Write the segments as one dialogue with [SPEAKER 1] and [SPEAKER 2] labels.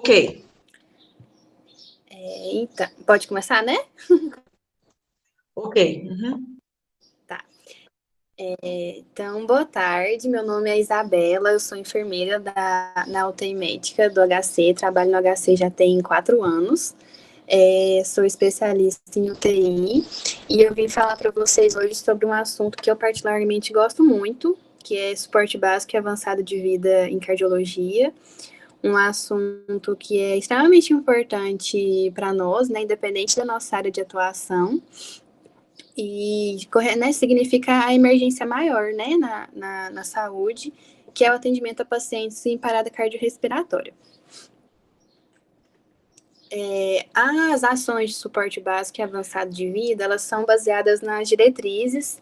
[SPEAKER 1] Ok.
[SPEAKER 2] Então, pode começar, né?
[SPEAKER 1] Ok. Uhum.
[SPEAKER 2] Tá. Então, boa tarde. Meu nome é Isabela, eu sou enfermeira na UTI Médica do HC, trabalho no HC já tem 4 anos. Sou especialista em UTI e eu vim falar para vocês hoje sobre um assunto que eu particularmente gosto muito, que é suporte básico e avançado de vida em cardiologia. Um assunto que é extremamente importante para nós, né, independente da nossa área de atuação. E, né, significa a emergência maior, né, na saúde, que é o atendimento a pacientes em parada cardiorrespiratória. As ações de suporte básico e avançado de vida, elas são baseadas nas diretrizes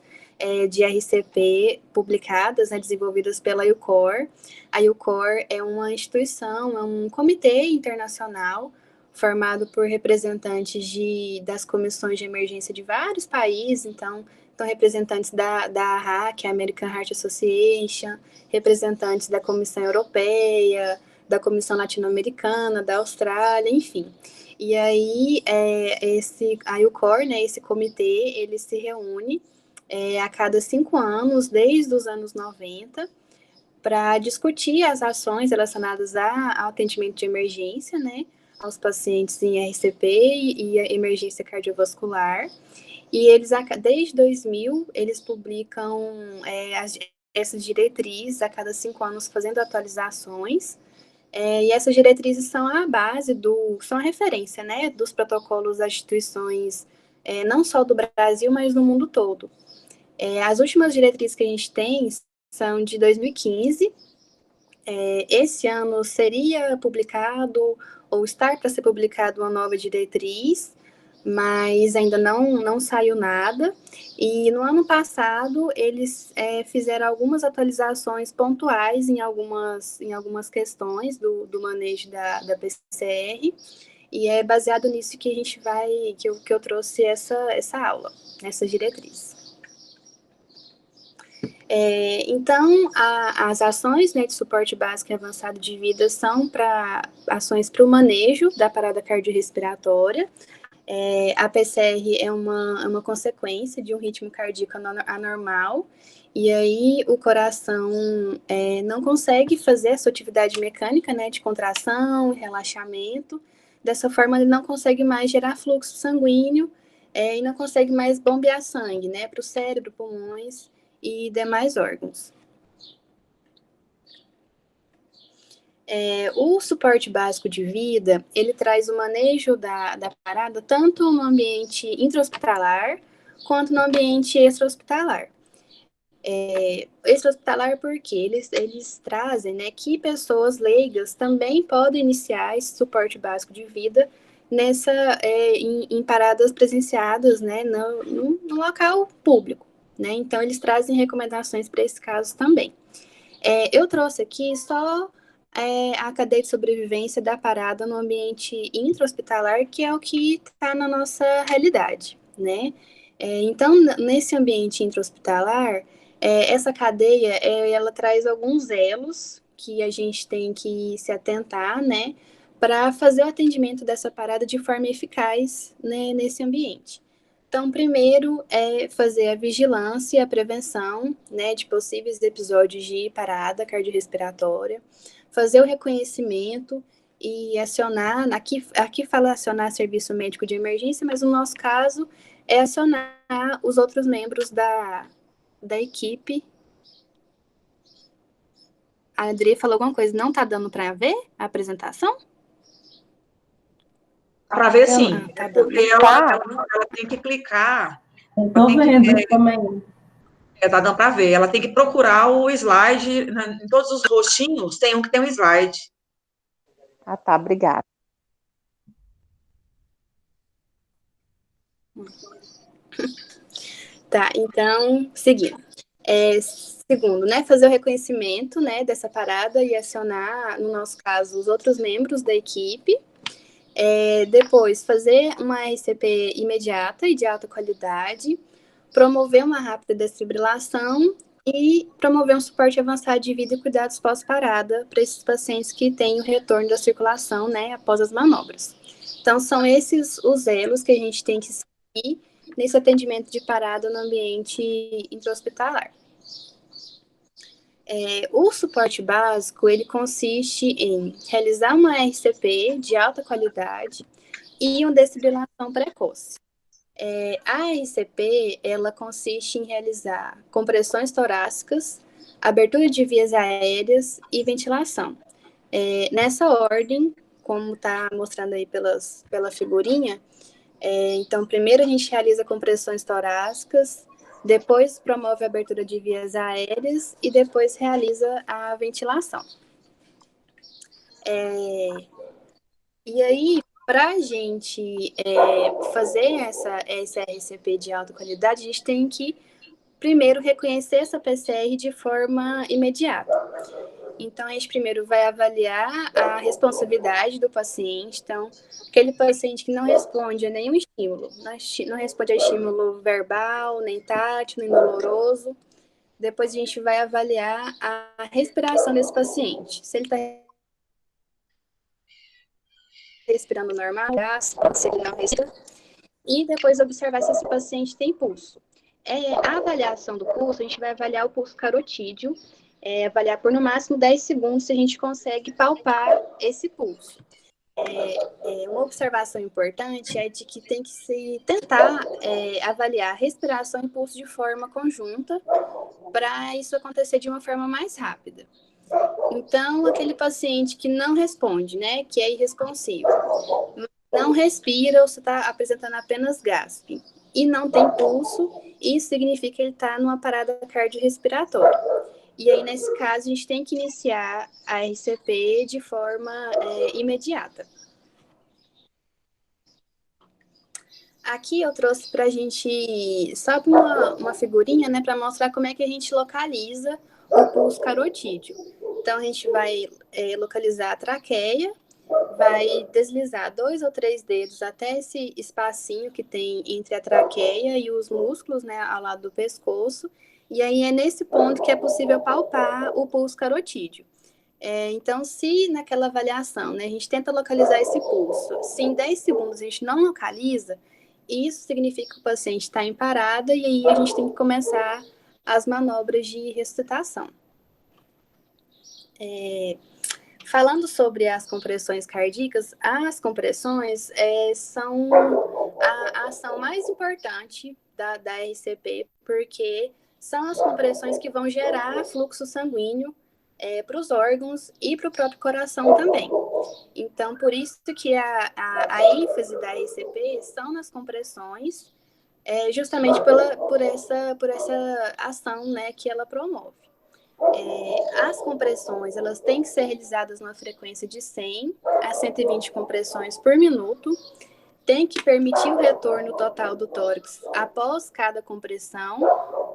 [SPEAKER 2] de RCP publicadas, né, desenvolvidas pela IUCOR. A IUCOR é uma instituição, é um comitê internacional formado por representantes das comissões de emergência de vários países, então representantes da AHA, que é a American Heart Association, representantes da Comissão Europeia, da Comissão Latino-Americana, da Austrália, enfim. E aí, a IUCOR, né, esse comitê, ele se reúne a cada 5 anos, desde os anos 90, para discutir as ações relacionadas ao atendimento de emergência, né, aos pacientes em RCP e emergência cardiovascular. E eles, desde 2000, eles publicam essas diretrizes a cada 5 anos, fazendo atualizações. E essas diretrizes são a base, são a referência, né, dos protocolos das instituições, não só do Brasil, mas no mundo todo. As últimas diretrizes que a gente tem são de 2015. Esse ano seria publicado, ou estar para ser publicado, uma nova diretriz, mas ainda não saiu nada. E no ano passado, eles fizeram algumas atualizações pontuais em algumas questões do manejo da PCR, e é baseado nisso que a gente que eu trouxe essa aula, essa diretriz. Então, as ações, né, de suporte básico e avançado de vida são ações para o manejo da parada cardiorrespiratória. A PCR é uma consequência de um ritmo cardíaco anormal, e aí o coração não consegue fazer essa atividade mecânica, né, de contração, relaxamento. Dessa forma, ele não consegue mais gerar fluxo sanguíneo e não consegue mais bombear sangue, né, para o cérebro, pulmões e demais órgãos. O suporte básico de vida, ele traz o manejo da parada tanto no ambiente intra-hospitalar quanto no ambiente extra-hospitalar. Extra-hospitalar porque eles trazem, né, que pessoas leigas também podem iniciar esse suporte básico de vida em paradas presenciadas, né, no local público, né? Então, eles trazem recomendações para esse caso também. Eu trouxe aqui só a cadeia de sobrevivência da parada no ambiente intra-hospitalar, que é o que está na nossa realidade, né? Então, nesse ambiente intra-hospitalar, essa cadeia, ela traz alguns elos que a gente tem que se atentar, né? Para fazer o atendimento dessa parada de forma eficaz, né, nesse ambiente. Então, primeiro é fazer a vigilância e a prevenção, né, de possíveis episódios de parada cardiorrespiratória, fazer o reconhecimento e acionar, aqui fala acionar serviço médico de emergência, mas no nosso caso é acionar os outros membros da equipe. A Adri falou alguma coisa, não está dando para ver a apresentação?
[SPEAKER 1] Para ver, sim.
[SPEAKER 2] Tá
[SPEAKER 1] Porque ela tem que clicar.
[SPEAKER 3] Estou vendo também.
[SPEAKER 1] Tá dando para ver. Ela tem que procurar o slide. Em todos os rostinhos, tem um que tem um slide.
[SPEAKER 3] Ah, tá. Obrigada.
[SPEAKER 2] Tá, então, seguindo. Segundo, né, fazer o reconhecimento, né, dessa parada e acionar, no nosso caso, os outros membros da equipe. Depois, fazer uma RCP imediata e de alta qualidade, promover uma rápida desfibrilação, e promover um suporte avançado de vida e cuidados pós-parada para esses pacientes que têm o retorno da circulação, né, após as manobras. Então, são esses os elos que a gente tem que seguir nesse atendimento de parada no ambiente intra-hospitalar. O suporte básico, ele consiste em realizar uma RCP de alta qualidade e uma desfibrilação precoce. A RCP, ela consiste em realizar compressões torácicas, abertura de vias aéreas e ventilação. Nessa ordem, como está mostrando aí pela figurinha, então, primeiro a gente realiza compressões torácicas, depois promove a abertura de vias aéreas e depois realiza a ventilação. E aí, para a gente fazer essa RCP de alta qualidade, a gente tem que primeiro reconhecer essa PCR de forma imediata. Então, a gente primeiro vai avaliar a responsividade do paciente. Então, aquele paciente que não responde a nenhum estímulo, não responde a estímulo verbal, nem tátil, nem doloroso. Depois a gente vai avaliar a respiração desse paciente. Se ele está respirando normal, se ele não respira. E depois observar se esse paciente tem pulso. A avaliação do pulso, a gente vai avaliar o pulso carotídeo, avaliar por no máximo 10 segundos se a gente consegue palpar esse pulso. Uma observação importante é de que tem que se tentar avaliar respiração e pulso de forma conjunta para isso acontecer de uma forma mais rápida. Então, aquele paciente que não responde, né, que é irresponsivo, não respira ou você está apresentando apenas gasping e não tem pulso, isso significa que ele está numa parada cardiorrespiratória. E aí, nesse caso, a gente tem que iniciar a RCP de forma imediata. Aqui eu trouxe para a gente só uma figurinha, né, para mostrar como é que a gente localiza o pulso carotídeo. Então, a gente vai localizar a traqueia, vai deslizar 2 ou 3 dedos até esse espacinho que tem entre a traqueia e os músculos, né, ao lado do pescoço, e aí é nesse ponto que é possível palpar o pulso carotídeo. Então, se naquela avaliação, né, a gente tenta localizar esse pulso, se em 10 segundos a gente não localiza, isso significa que o paciente está em parada e aí a gente tem que começar as manobras de ressuscitação. Falando sobre as compressões cardíacas, as compressões são a ação mais importante da RCP, porque são as compressões que vão gerar fluxo sanguíneo para os órgãos e para o próprio coração também. Então, por isso que a ênfase da RCP são nas compressões, justamente por essa ação, né, que ela promove. As compressões, elas têm que ser realizadas numa frequência de 100 a 120 compressões por minuto, tem que permitir o retorno total do tórax após cada compressão,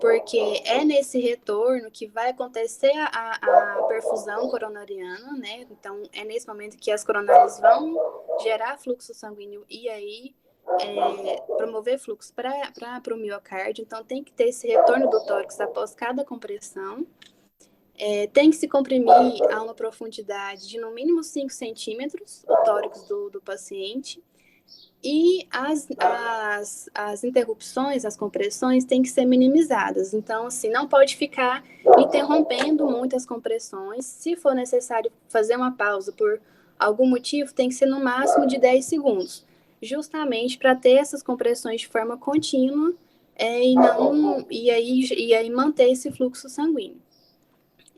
[SPEAKER 2] porque é nesse retorno que vai acontecer a perfusão coronariana, né? Então, é nesse momento que as coronárias vão gerar fluxo sanguíneo e aí promover fluxo para o miocárdio. Então, tem que ter esse retorno do tórax após cada compressão. Tem que se comprimir a uma profundidade de no mínimo 5 centímetros o tórax do paciente. E as interrupções, as compressões, têm que ser minimizadas. Então, assim, não pode ficar interrompendo muito as compressões. Se for necessário fazer uma pausa por algum motivo, tem que ser no máximo de 10 segundos, justamente para ter essas compressões de forma contínua e aí manter esse fluxo sanguíneo.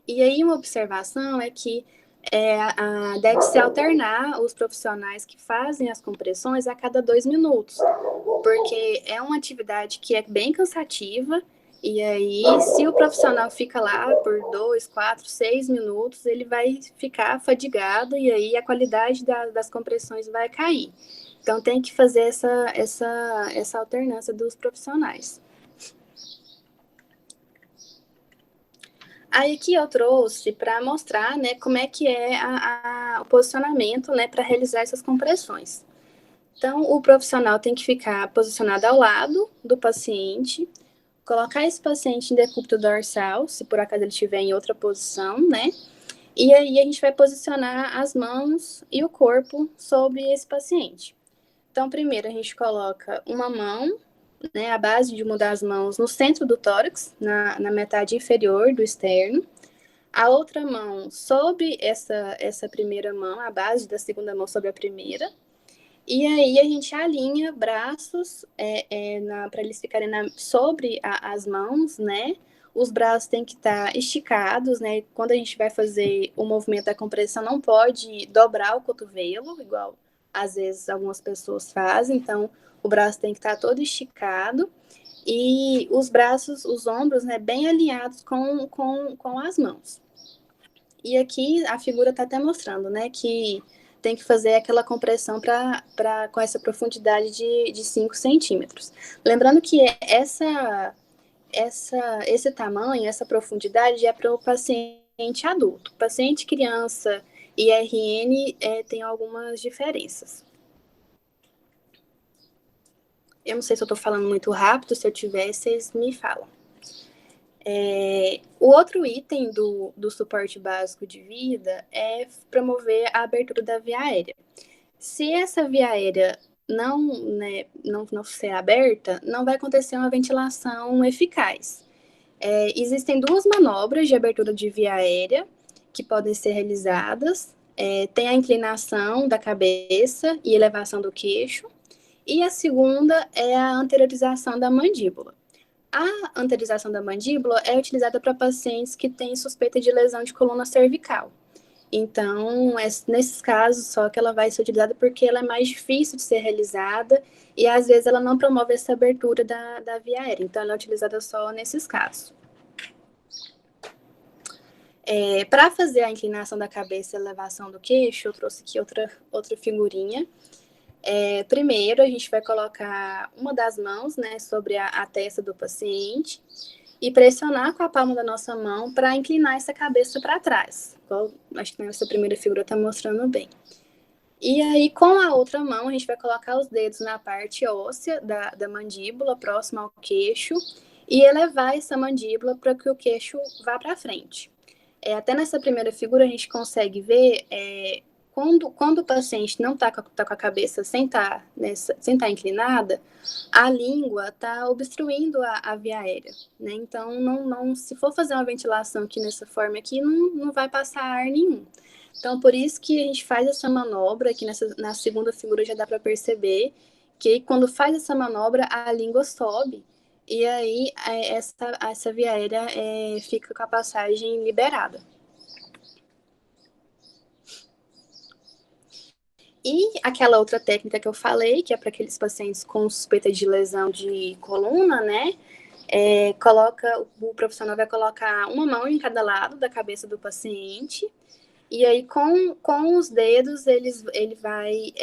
[SPEAKER 2] E aí uma observação é que deve-se alternar os profissionais que fazem as compressões a cada 2 minutos, porque é uma atividade que é bem cansativa, e aí se o profissional fica lá por 2, 4, 6 minutos, ele vai ficar fadigado e aí a qualidade das compressões vai cair. Então tem que fazer essa alternância dos profissionais. Aí aqui eu trouxe para mostrar, né, como é que é o posicionamento, né, para realizar essas compressões. Então, o profissional tem que ficar posicionado ao lado do paciente, colocar esse paciente em decúbito dorsal, se por acaso ele estiver em outra posição, né? E aí a gente vai posicionar as mãos e o corpo sobre esse paciente. Então, primeiro a gente coloca uma mão, né, a base de uma das mãos no centro do tórax, na metade inferior do externo. A outra mão sobre essa primeira mão, a base da segunda mão sobre a primeira. E aí a gente alinha braços para eles ficarem sobre as mãos, né? Os braços têm que estar esticados, né? Quando a gente vai fazer o movimento da compressão, não pode dobrar o cotovelo, igual às vezes algumas pessoas fazem. Então, o braço tem que estar todo esticado. E os braços, os ombros, né? Bem alinhados com as mãos. E aqui a figura está até mostrando, né? Que tem que fazer aquela compressão com essa profundidade de 5 centímetros. Lembrando que esse tamanho, essa profundidade é para o paciente adulto. Paciente criança e RN tem algumas diferenças. Eu não sei se eu estou falando muito rápido, se eu tiver, vocês me falam. O outro item do suporte básico de vida é promover a abertura da via aérea. Se essa via aérea não ser aberta, não vai acontecer uma ventilação eficaz. Existem duas manobras de abertura de via aérea que podem ser realizadas. Tem a inclinação da cabeça e elevação do queixo. E a segunda é a anteriorização da mandíbula. A anteriorização da mandíbula é utilizada para pacientes que têm suspeita de lesão de coluna cervical. Então, nesses casos, só que ela vai ser utilizada porque ela é mais difícil de ser realizada e, às vezes, ela não promove essa abertura da via aérea. Então, ela é utilizada só nesses casos. Para fazer a inclinação da cabeça e elevação do queixo, eu trouxe aqui outra figurinha. Primeiro, a gente vai colocar uma das mãos, né, sobre a testa do paciente e pressionar com a palma da nossa mão para inclinar essa cabeça para trás. Igual, acho que nessa primeira figura está mostrando bem. E aí, com a outra mão, a gente vai colocar os dedos na parte óssea da mandíbula, próxima ao queixo, e elevar essa mandíbula para que o queixo vá para frente. Até nessa primeira figura, a gente consegue ver... Quando o paciente não está com a cabeça sem estar inclinada, a língua está obstruindo a via aérea, né? Então, se for fazer uma ventilação aqui nessa forma aqui, não vai passar ar nenhum. Então, por isso que a gente faz essa manobra, aqui na segunda figura já dá para perceber que quando faz essa manobra, a língua sobe, e aí essa via aérea fica com a passagem liberada. E aquela outra técnica que eu falei, que é para aqueles pacientes com suspeita de lesão de coluna, né? O profissional vai colocar uma mão em cada lado da cabeça do paciente, e aí com os dedos ele vai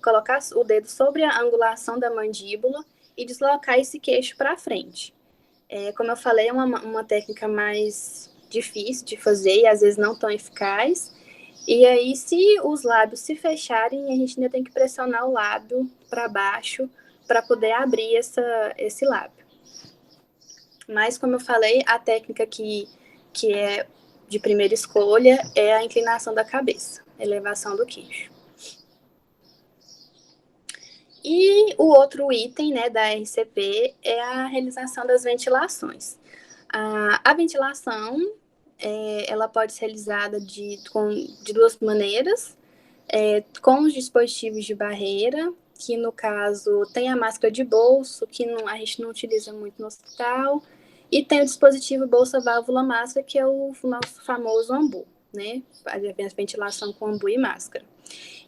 [SPEAKER 2] colocar o dedo sobre a angulação da mandíbula e deslocar esse queixo para frente. Como eu falei, é uma técnica mais difícil de fazer e às vezes não tão eficaz. E aí, se os lábios se fecharem, a gente ainda tem que pressionar o lábio para baixo para poder abrir esse lábio. Mas, como eu falei, a técnica que é de primeira escolha é a inclinação da cabeça, elevação do queixo. E o outro item, né, da RCP é a realização das ventilações. A ventilação... ela pode ser realizada de duas maneiras, com os dispositivos de barreira, que no caso tem a máscara de bolso, que a gente não utiliza muito no hospital, e tem o dispositivo bolsa-válvula-máscara, que é o nosso famoso ambu, né? A ventilação com ambu e máscara.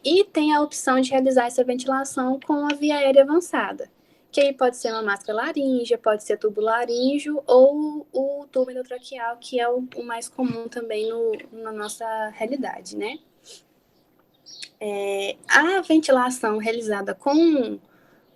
[SPEAKER 2] E tem a opção de realizar essa ventilação com a via aérea avançada, que aí pode ser uma máscara laríngea, pode ser tubo laríngeo ou o tubo endotraqueal, que é o mais comum também na nossa realidade, né? A ventilação realizada com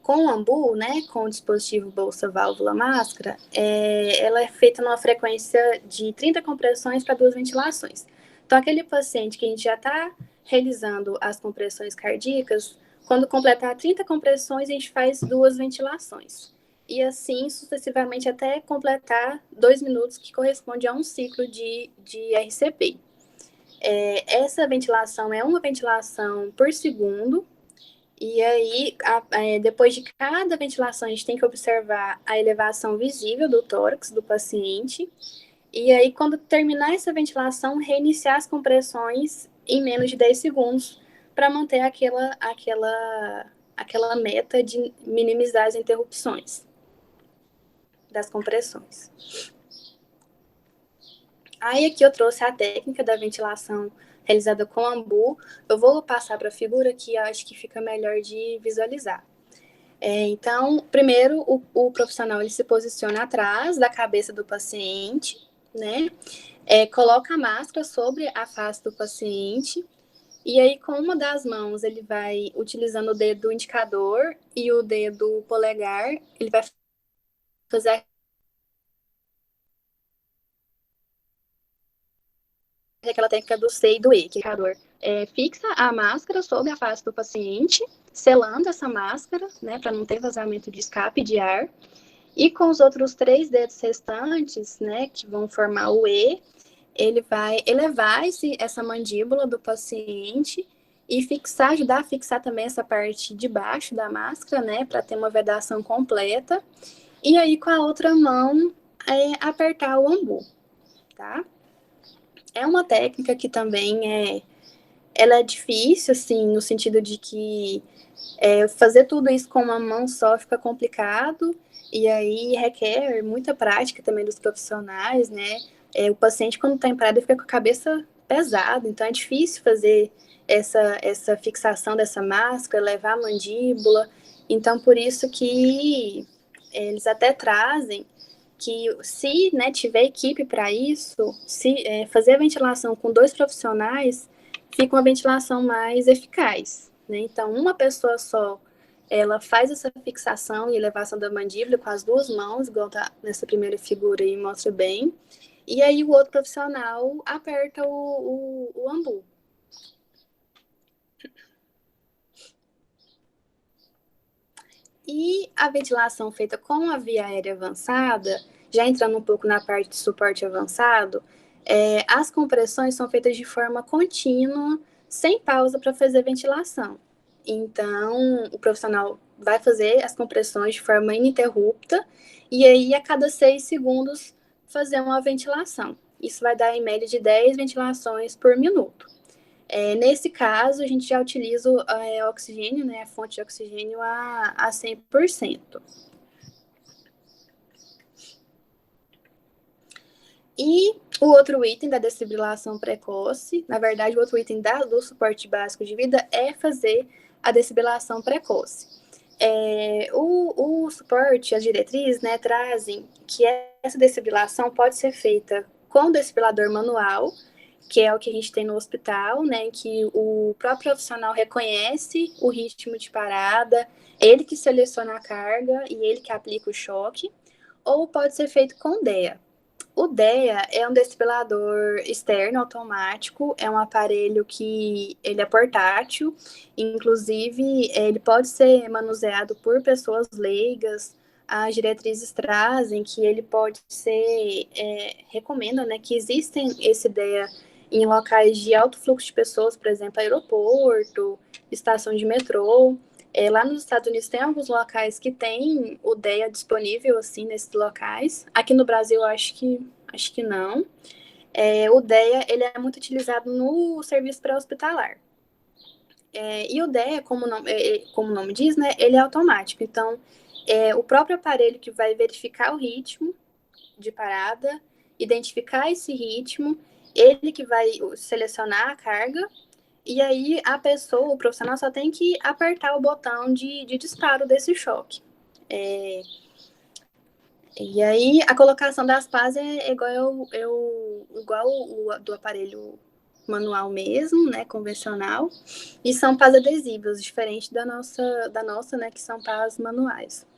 [SPEAKER 2] o ambu, né, com o dispositivo bolsa, válvula, máscara, ela é feita numa frequência de 30 compressões para 2 ventilações. Então, aquele paciente que a gente já está realizando as compressões cardíacas, quando completar 30 compressões, a gente faz 2 ventilações. e assim sucessivamente até completar 2 minutos, que corresponde a um ciclo de RCP. Essa ventilação é uma ventilação por segundo, e aí, depois de cada ventilação, a gente tem que observar a elevação visível do tórax do paciente, e aí, quando terminar essa ventilação, reiniciar as compressões em menos de 10 segundos, para manter aquela meta de minimizar as interrupções das compressões. Aí aqui eu trouxe a técnica da ventilação realizada com ambu. Eu vou passar para a figura que eu acho que fica melhor de visualizar. Então, primeiro, o profissional ele se posiciona atrás da cabeça do paciente, né? Coloca a máscara sobre a face do paciente, e aí com uma das mãos ele vai, utilizando o dedo indicador e o dedo polegar, ele vai fazer aquela técnica do C e do E, que o indicador fixa a máscara sobre a face do paciente, selando essa máscara, né, para não ter vazamento de escape de ar. E com os outros 3 dedos restantes, né, que vão formar o E, ele vai elevar essa mandíbula do paciente e ajudar a fixar também essa parte de baixo da máscara, né, para ter uma vedação completa. E aí, com a outra mão, apertar o ambu, tá? É uma técnica que também ela é difícil, assim, no sentido de que fazer tudo isso com uma mão só fica complicado, e aí requer muita prática também dos profissionais, né? O paciente, quando está em parada, fica com a cabeça pesada, então é difícil fazer essa fixação dessa máscara, levar a mandíbula. Então, por isso que eles até trazem que, se, né, tiver equipe para isso, se fazer a ventilação com 2 profissionais, fica uma ventilação mais eficaz, né? Então, uma pessoa só, ela faz essa fixação e elevação da mandíbula com as 2 mãos, igual tá nessa primeira figura aí, mostra bem. E aí, o outro profissional aperta o ambu. E a ventilação feita com a via aérea avançada, já entrando um pouco na parte de suporte avançado, as compressões são feitas de forma contínua, sem pausa para fazer ventilação. Então, o profissional vai fazer as compressões de forma ininterrupta, e aí, a cada 6 segundos, fazer uma ventilação. Isso vai dar em média de 10 ventilações por minuto. Nesse caso, a gente já utiliza o oxigênio, né, a fonte de oxigênio a 100%. E o outro item da desfibrilação precoce, na verdade, o outro item do suporte básico de vida é fazer a desfibrilação precoce. O suporte, as diretrizes, né, trazem que essa desfibrilação pode ser feita com desfibrilador manual, que é o que a gente tem no hospital, né, que o próprio profissional reconhece o ritmo de parada, ele que seleciona a carga e ele que aplica o choque, ou pode ser feito com DEA. O DEA é um desfibrilador externo automático, é um aparelho que ele é portátil, inclusive ele pode ser manuseado por pessoas leigas. As diretrizes trazem que ele pode ser, recomendam, né, que existem esse DEA em locais de alto fluxo de pessoas, por exemplo, aeroporto, estação de metrô. Lá nos Estados Unidos tem alguns locais que tem o DEA disponível, assim, nesses locais. Aqui no Brasil, acho que não. O DEA, ele é muito utilizado no serviço pré-hospitalar. E o DEA, como o nome diz, né, ele é automático. Então, o próprio aparelho que vai verificar o ritmo de parada, identificar esse ritmo, ele que vai selecionar a carga, e aí a pessoa, o profissional, só tem que apertar o botão de disparo desse choque. E aí a colocação das pás é igual o do aparelho manual mesmo, né, convencional, e são pás adesivas, diferente da nossa, né, que são pás manuais.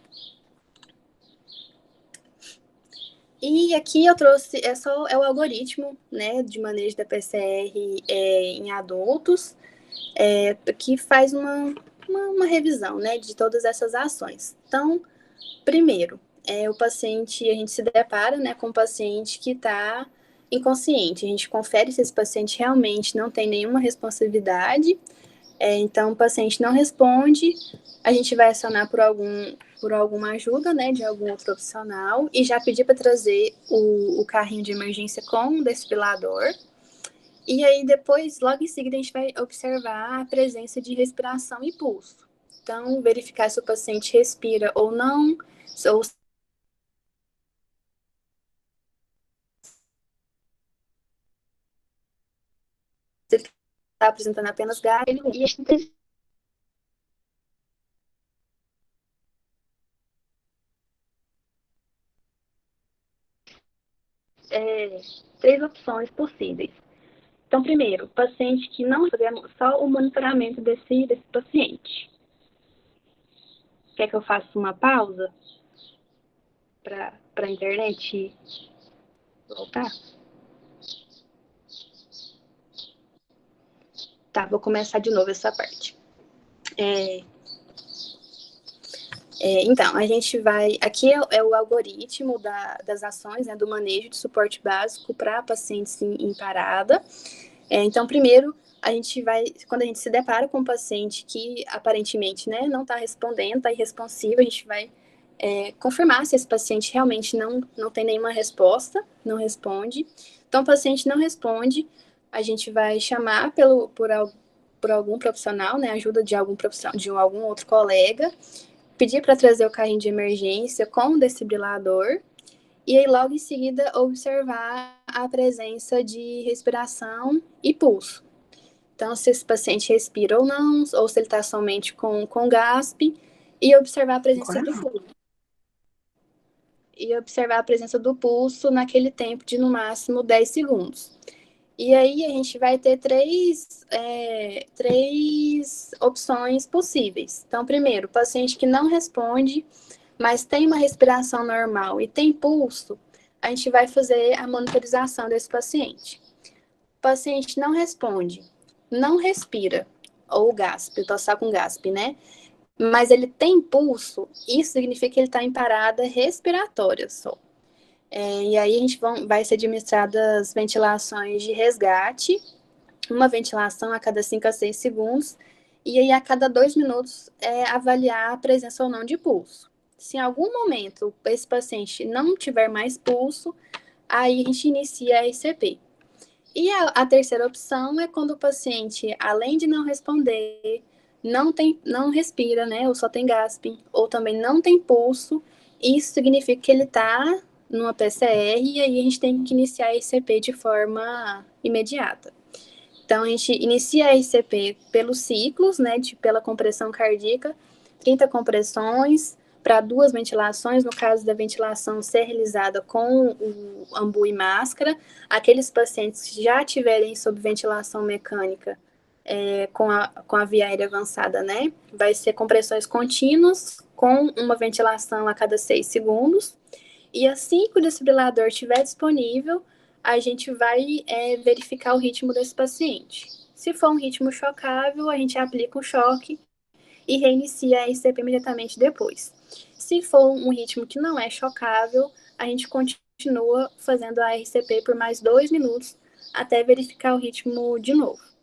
[SPEAKER 2] E aqui eu trouxe, é o algoritmo, né, de manejo da PCR em adultos, que faz uma revisão, né, de todas essas ações. Então, Primeiro, o paciente, a gente se depara, né, com um paciente que está inconsciente. A gente confere se esse paciente realmente não tem nenhuma responsividade. Então, o paciente não responde, a gente vai acionar por alguma ajuda, né, de algum outro profissional e já pedir para trazer o carrinho de emergência com o desfibrilador. E aí, depois, logo em seguida, a gente vai observar a presença de respiração e pulso. Então, verificar se o paciente respira ou não, ou se ele está apresentando apenas gases. E a gente tem três opções possíveis. Então, primeiro, paciente que não fazemos só o monitoramento desse paciente. Quer que eu faça uma pausa para a internet voltar? Tá, vou começar de novo essa parte. Então, a gente vai... Aqui é o algoritmo das ações, né, do manejo de suporte básico para pacientes em parada. Então, primeiro, a gente vai... Quando a gente se depara com um paciente que aparentemente, né, não está respondendo, está irresponsivo, a gente vai confirmar se esse paciente realmente não tem nenhuma resposta, não responde. Então, o paciente não responde, a gente vai chamar por algum profissional, né, ajuda de algum profissional, de algum outro colega, pedir para trazer o carrinho de emergência com o desfibrilador e aí logo em seguida observar a presença de respiração e pulso. Então, se esse paciente respira ou não, ou se ele está somente com gasp, e observar a presença do pulso. E observar a presença do pulso naquele tempo de no máximo 10 segundos. E aí a gente vai ter três opções possíveis. Então, primeiro, paciente que não responde, mas tem uma respiração normal e tem pulso, a gente vai fazer a monitorização desse paciente. O paciente não responde, não respira, ou gasp, eu tô só com gasp, né? Mas ele tem pulso, isso significa que ele está em parada respiratória só. E aí a gente vai ser administradas ventilações de resgate, uma ventilação a cada 5 a 6 segundos, e aí a cada 2 minutos avaliar a presença ou não de pulso. Se em algum momento esse paciente não tiver mais pulso, aí a gente inicia a ICP. E a terceira opção é quando o paciente, além de não responder, não respira, né, ou só tem gasping, ou também não tem pulso, isso significa que ele está numa PCR e aí a gente tem que iniciar a ICP de forma imediata. Então, a gente inicia a ICP pelos ciclos, né, pela compressão cardíaca, 30 compressões para 2 ventilações, no caso da ventilação ser realizada com o ambu e máscara. Aqueles pacientes que já tiverem sob ventilação mecânica com a via aérea avançada, né, vai ser compressões contínuas com uma ventilação a cada 6 segundos. E assim que o desfibrilador estiver disponível, a gente vai verificar o ritmo desse paciente. Se for um ritmo chocável, a gente aplica o choque e reinicia a ICP imediatamente depois. Se for um ritmo que não é chocável, a gente continua fazendo a RCP por mais 2 minutos até verificar o ritmo de novo.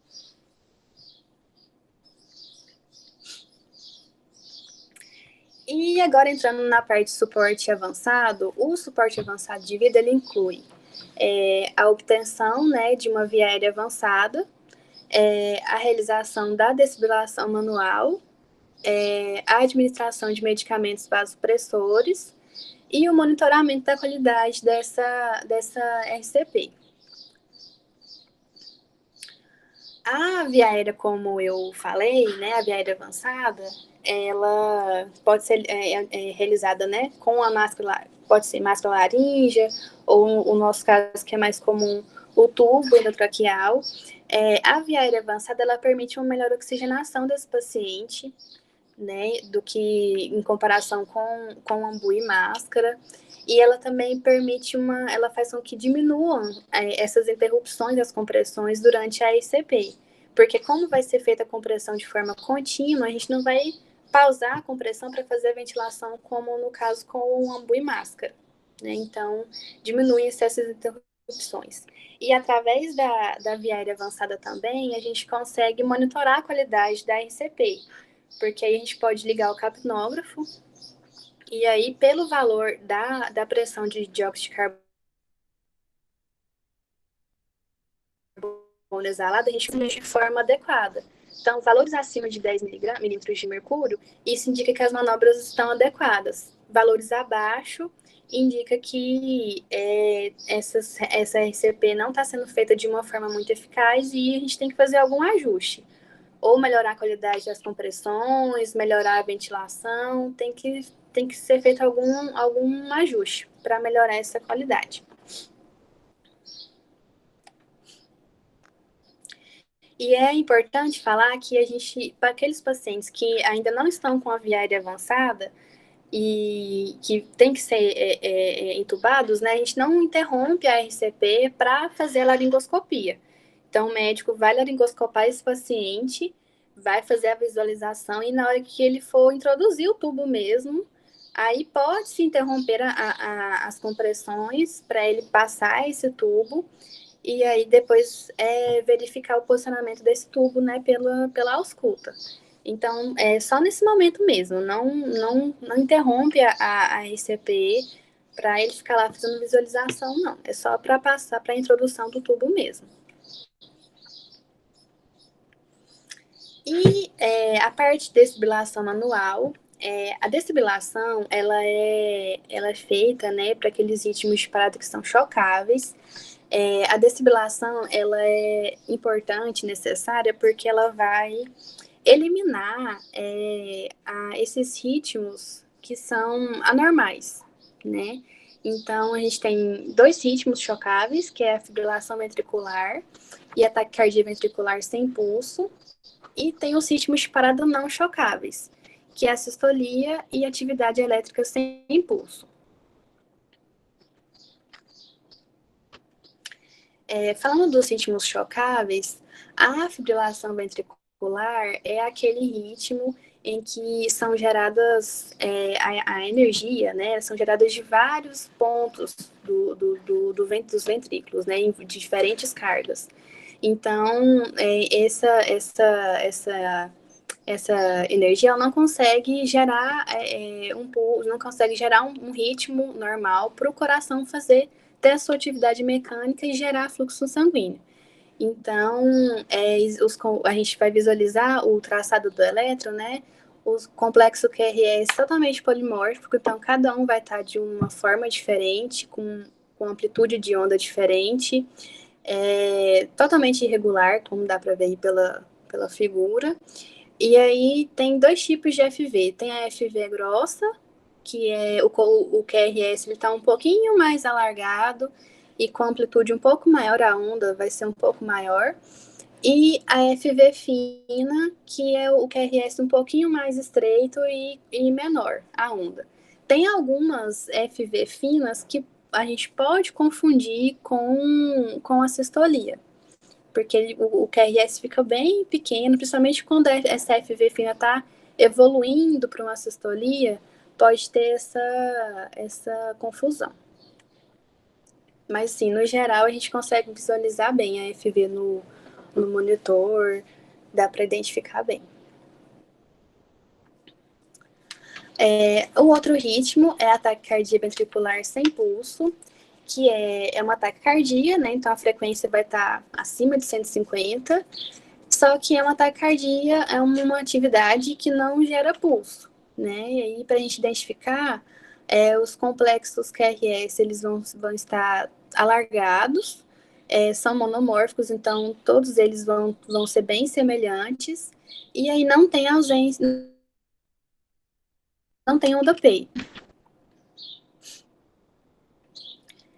[SPEAKER 2] E agora entrando na parte de suporte avançado, o suporte avançado de vida ele inclui a obtenção, né, de uma via aérea avançada, a realização da desfibrilação manual, a administração de medicamentos vasopressores e o monitoramento da qualidade dessa RCP. A via aérea, como eu falei, né, a via aérea avançada, ela pode ser realizada, né, com a máscara, pode ser máscara laríngea, ou o nosso caso, que é mais comum, o tubo endotraqueal. A via aérea avançada, ela permite uma melhor oxigenação desse paciente, né, do que em comparação com ambu e máscara. E ela também permite ela faz com que diminuam essas interrupções das compressões durante a ICP. Porque como vai ser feita a compressão de forma contínua, a gente não vai pausar a compressão para fazer a ventilação, como no caso com o ambu e máscara, né? Então, diminui-se essas interrupções. E através da via aérea avançada também, a gente consegue monitorar a qualidade da RCP, porque aí a gente pode ligar o capnógrafo, e aí, pelo valor da pressão de dióxido de carbono exalado, a gente mexe de forma adequada. Então, valores acima de 10 milímetros de mercúrio, isso indica que as manobras estão adequadas. Valores abaixo indica que essa RCP não está sendo feita de uma forma muito eficaz e a gente tem que fazer algum ajuste. Ou melhorar a qualidade das compressões, melhorar a ventilação, tem que ser feito algum ajuste para melhorar essa qualidade. E é importante falar que a gente, para aqueles pacientes que ainda não estão com a via aérea avançada e que tem que ser entubados, né, a gente não interrompe a RCP para fazer a laringoscopia. Então, o médico vai laringoscopar esse paciente, vai fazer a visualização e na hora que ele for introduzir o tubo mesmo, aí pode-se interromper as compressões para ele passar esse tubo e aí depois verificar o posicionamento desse tubo, né, pela ausculta. Então, é só nesse momento mesmo, não interrompe a RCP para ele ficar lá fazendo visualização, não. É só para passar para a introdução do tubo mesmo. E a parte de desfibrilação manual, a desfibrilação, ela é feita, né, para aqueles ritmos de parada que são chocáveis. A desfibrilação, ela é importante, necessária, porque ela vai eliminar esses ritmos que são anormais, né? Então, a gente tem 2 ritmos chocáveis, que é a fibrilação ventricular e a taquicardia ventricular sem pulso, e tem os ritmos de parada não chocáveis, que é a sistolia e atividade elétrica sem pulso. Falando dos ritmos chocáveis, a fibrilação ventricular é aquele ritmo em que são geradas a energia, né? São geradas de vários pontos dos ventrículos, né? Em diferentes cargas. Então, essa energia ela não consegue gerar um ritmo normal para o coração ter a sua atividade mecânica e gerar fluxo sanguíneo. Então, a gente vai visualizar o traçado do elétron, né? O complexo QRS totalmente polimórfico, então cada um vai estar de uma forma diferente, com amplitude de onda diferente, totalmente irregular, como dá para ver aí pela figura. E aí tem 2 tipos de FV. Tem a FV grossa, que é o QRS, ele está um pouquinho mais alargado e com amplitude um pouco maior, a onda vai ser um pouco maior. E a FV fina, que é o QRS um pouquinho mais estreito e menor, a onda. Tem algumas FV finas que a gente pode confundir com a sistolia, porque o QRS fica bem pequeno, principalmente quando essa FV fina está evoluindo para uma sistolia, pode ter essa confusão. Mas, sim, no geral, a gente consegue visualizar bem a FV no monitor, dá para identificar bem. O outro ritmo é a taquicardia ventricular sem pulso, que é uma taquicardia, né? Então a frequência vai estar acima de 150, só que é uma taquicardia, é uma atividade que não gera pulso, né? E aí, para a gente identificar, os complexos QRS, eles vão estar alargados, são monomórficos, então todos eles vão ser bem semelhantes, e aí não tem ausência, não tem onda peito.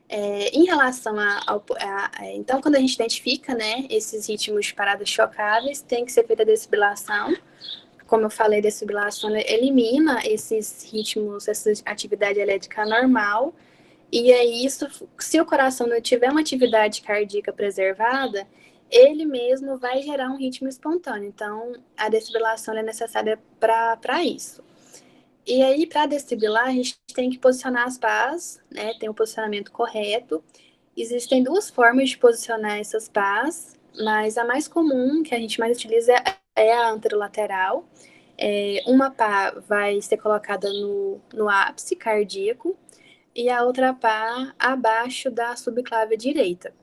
[SPEAKER 2] Em relação então, quando a gente identifica, né, esses ritmos de paradas chocáveis, tem que ser feita a desfibrilação. Como eu falei, a desfibrilação elimina esses ritmos, essa atividade elétrica normal, e é isso, se o coração não tiver uma atividade cardíaca preservada, ele mesmo vai gerar um ritmo espontâneo. Então, a desfibrilação é necessária para isso. E aí, para desfibrilar, a gente tem que posicionar as pás, né? Tem o posicionamento correto. Existem duas formas de posicionar essas pás, mas a mais comum, que a gente mais utiliza, é a anterolateral. Uma pá vai ser colocada no ápice cardíaco e a outra pá abaixo da subclávia direita.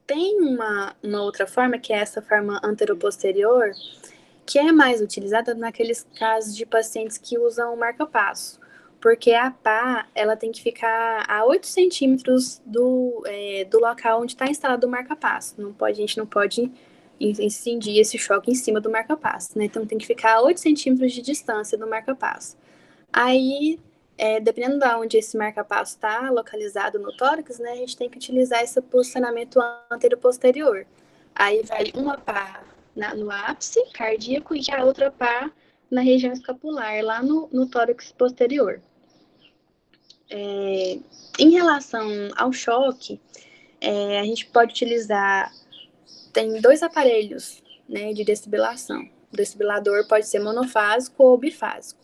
[SPEAKER 2] Tem uma outra forma, que é essa forma anteroposterior, que é mais utilizada naqueles casos de pacientes que usam o marca-passo, porque a pá, ela tem que ficar a 8 centímetros do local onde está instalado o marca-passo. A gente não pode incidir esse choque em cima do marca-passo, né? Então tem que ficar a 8 centímetros de distância do marca-passo. Aí, dependendo de onde esse marca-passo está localizado no tórax, né, a gente tem que utilizar esse posicionamento anterior-posterior. Aí vai uma pá no ápice cardíaco e a outra pá na região escapular, lá no tórax posterior. Em relação ao choque, a gente pode utilizar, tem 2 aparelhos, né, de desfibrilação. O desfibrilador pode ser monofásico ou bifásico.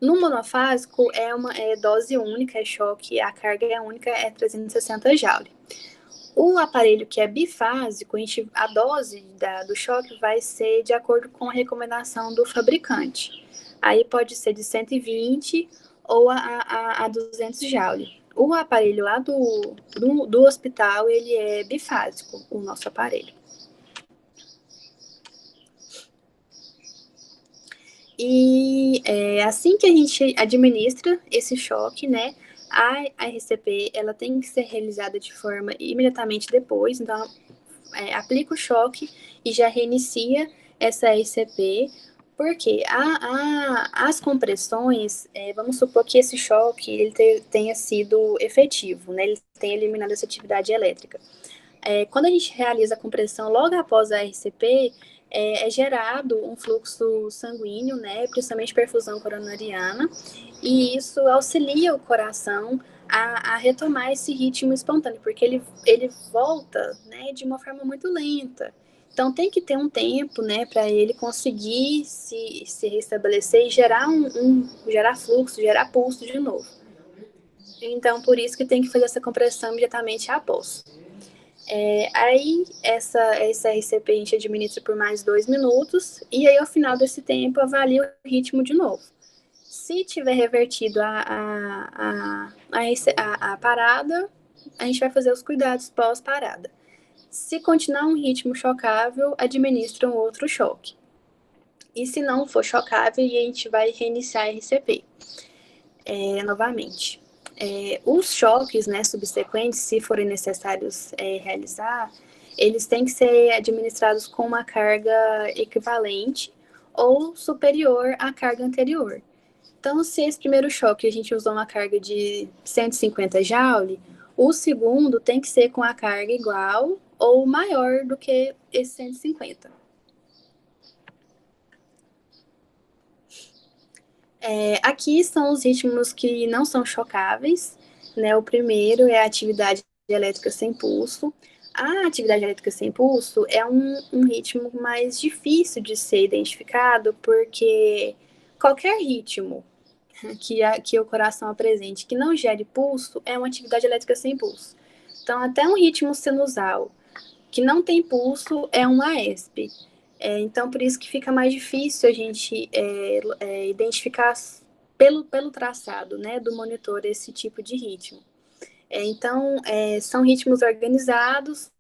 [SPEAKER 2] No monofásico é dose única, é choque, a carga é única, é 360 Joule. O aparelho que é bifásico, a dose do choque vai ser de acordo com a recomendação do fabricante. Aí pode ser de 120 ou a 200 Joule. O aparelho lá do hospital, ele é bifásico, o nosso aparelho. E assim que a gente administra esse choque, né, a RCP, ela tem que ser realizada de forma imediatamente depois, então aplica o choque e já reinicia essa RCP, porque as compressões, vamos supor que esse choque ele tenha sido efetivo, né, ele tenha eliminado essa atividade elétrica. Quando a gente realiza a compressão logo após a RCP, é gerado um fluxo sanguíneo, né, principalmente perfusão coronariana, e isso auxilia o coração a retomar esse ritmo espontâneo, porque ele volta, né, de uma forma muito lenta. Então tem que ter um tempo, né, para ele conseguir se restabelecer e gerar fluxo, gerar pulso de novo. Então por isso que tem que fazer essa compressão imediatamente após. Aí essa RCP a gente administra por mais 2 minutos e aí ao final desse tempo avalia o ritmo de novo. Se tiver revertido a parada, a gente vai fazer os cuidados pós-parada. Se continuar um ritmo chocável, administra um outro choque. E se não for chocável, a gente vai reiniciar a RCP novamente. Os choques, né, subsequentes, se forem necessários realizar, eles têm que ser administrados com uma carga equivalente ou superior à carga anterior. Então, se esse primeiro choque a gente usou uma carga de 150 Joule, o segundo tem que ser com a carga igual ou maior do que esse 150. Aqui são os ritmos que não são chocáveis, né? O primeiro é a atividade elétrica sem pulso. A atividade elétrica sem pulso é um ritmo mais difícil de ser identificado, porque qualquer ritmo que o coração apresente que não gere pulso é uma atividade elétrica sem pulso. Então, até um ritmo sinusal que não tem pulso é um AESP. Então, por isso que fica mais difícil a gente identificar pelo traçado, né, do monitor esse tipo de ritmo. Então, são ritmos organizados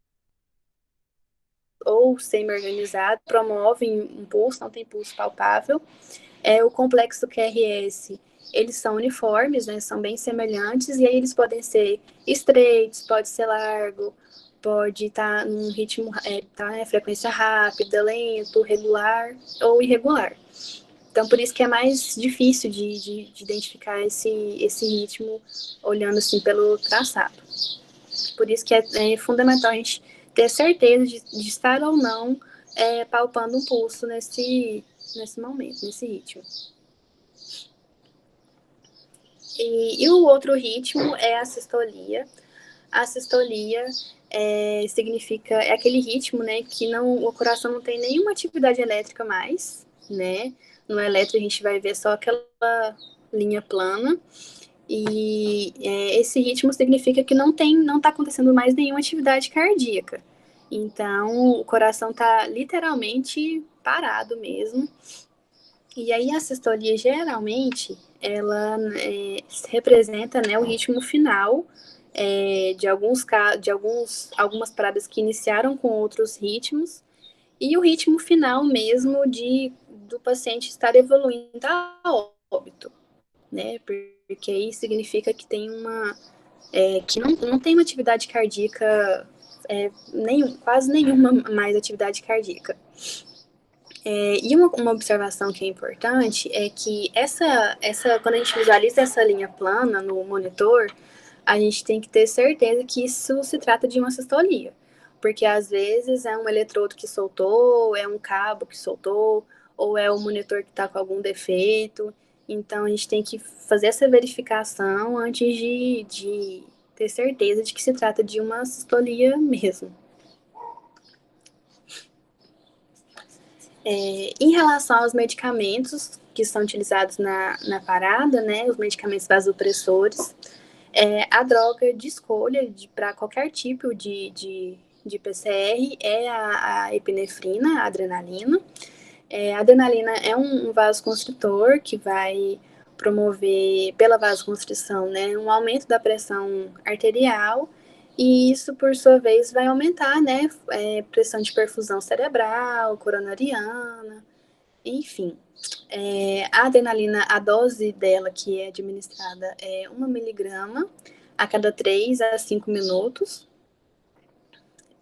[SPEAKER 2] ou semi-organizados, promovem um pulso, não tem pulso palpável. O complexo QRS, eles são uniformes, né, são bem semelhantes, e aí eles podem ser estreitos, pode ser largo, pode estar num ritmo, frequência rápida, lento, regular ou irregular. Então, por isso que é mais difícil de identificar esse ritmo olhando assim pelo traçado. Por isso que é fundamental a gente ter certeza de estar ou não palpando um pulso nesse momento, nesse ritmo. E o outro ritmo é a sistolia. A sistolia significa, é aquele ritmo, né, que o coração não tem nenhuma atividade elétrica mais, né? No eletro a gente vai ver só aquela linha plana. E esse ritmo significa que não está acontecendo mais nenhuma atividade cardíaca. Então, o coração está literalmente parado mesmo. E aí, a sistolia, geralmente, ela representa, né, o ritmo final de algumas paradas que iniciaram com outros ritmos, e o ritmo final mesmo do paciente estar evoluindo a óbito, né? Porque aí significa que tem que não tem uma atividade cardíaca, quase nenhuma mais atividade cardíaca. E uma observação que é importante é que quando a gente visualiza essa linha plana no monitor, a gente tem que ter certeza que isso se trata de uma sistolia. Porque às vezes é um eletrodo que soltou, é um cabo que soltou, ou é o monitor que está com algum defeito. Então a gente tem que fazer essa verificação antes de ter certeza de que se trata de uma sistolia mesmo. Em relação aos medicamentos que são utilizados na parada, né, os medicamentos vasopressores, a droga de escolha para qualquer tipo de PCR é a epinefrina, a adrenalina. A adrenalina é um vasoconstritor que vai promover, pela vasoconstrição, né, um aumento da pressão arterial, e isso, por sua vez, vai aumentar, né, pressão de perfusão cerebral, coronariana, enfim. A adrenalina, a dose dela que é administrada é 1 miligrama a cada 3 a 5 minutos,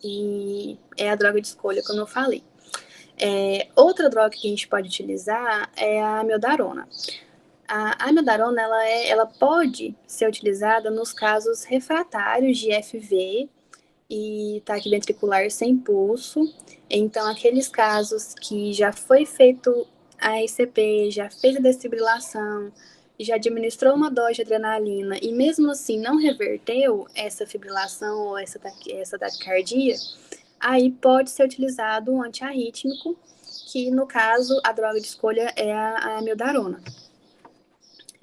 [SPEAKER 2] e é a droga de escolha, como eu falei. Outra droga que a gente pode utilizar é a amiodarona. A amiodarona, ela pode ser utilizada nos casos refratários de FV e ataque ventricular sem pulso. Então, aqueles casos que já foi feito a ECP, já fez a desfibrilação, já administrou uma dose de adrenalina e mesmo assim não reverteu essa fibrilação ou essa taquicardia, aí pode ser utilizado um antiarrítmico, que no caso a droga de escolha é a amiodarona.